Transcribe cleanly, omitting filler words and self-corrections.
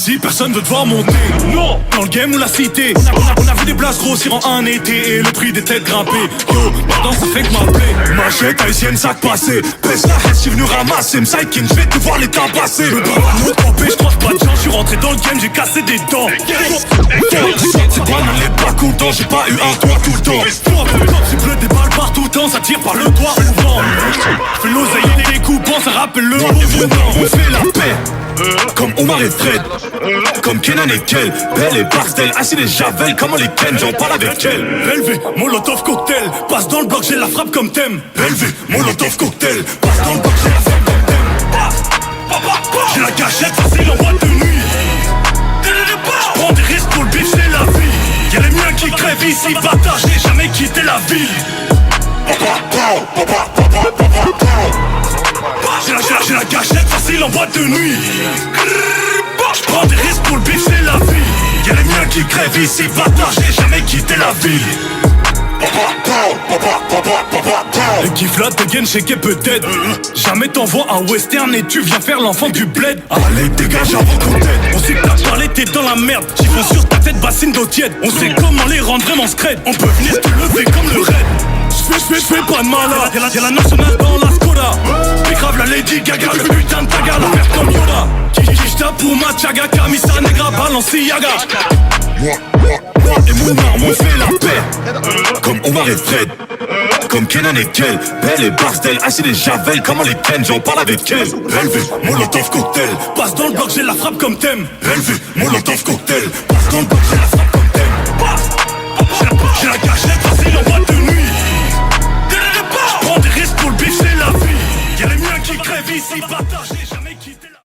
Ici personne veut devoir monter. Non, dans le game ou la cité, on a vu des places grossir en un été et le prix des têtes grimper. Yo, maintenant ça fait que m'appeler. Machette haïtienne, sac passé. Pèse la haine, j'suis venu ramasser. M'sykin, j'vais devoir les tabasser. Le bras nous tromper, j'tranche pas de chance. J'suis rentré dans le game, j'ai cassé des dents. C'est pas dans les pas contents, j'ai pas eu un toit tout le temps. C'est bleu, des balles partout le temps, ça tire par le toit souvent. Fais l'oseille et les coupons, ça rappelle le on fait la paix. Comme Omar et Fred, comme Kenan et Kel, Belle et Barcel, Acide et Javel, comment les Ken, j'en parle avec elle. Relevé, Molotov cocktail, passe dans le bloc, j'ai la frappe comme thème. Relevé, Molotov cocktail, passe dans le bloc, j'ai la frappe comme thème. J'ai la gâchette, facile en boîte de nuit. J'prends des risques pour le bif, c'est la vie. Y'a les miens qui crèvent ici, bâtard, j'ai jamais quitté la ville. J'ai la gâchette facile en boîte de nuit. J'prends des risques pour le bif, c'est la vie. Y'a les miens qui crèvent ici, bâtard, j'ai jamais quitté la ville. Et qui flatte de gain, checké peut-être. Jamais t'envoies un western et tu viens faire l'enfant du bled. Allez dégage avant qu'on t'aide. On sait que t'as parlé, t'es dans la merde. Chiffon sur ta tête, bassine d'eau tiède. On sait comment les rendre vraiment scred. On peut venir te lever comme le raid. J'fais pas de malade. Y'a la nationale dans la Skoda. J'fais grave la Lady Gaga, le putain de taga, la merde comme Yoda. J'tape pour ma tchaga, Camisa Negra, Balenciaga. Moi et mon arme, on fait la paix. Comme Omar et Fred, comme Kenan et Kel, Belle et Barcel, Acide et Javel, comment les Ken, j'en parle avec elle. Relevé, Molotov cocktail, passe dans le bloc, j'ai la frappe comme thème. Relevé, Molotov cocktail, passe dans le bloc, j'ai la frappe.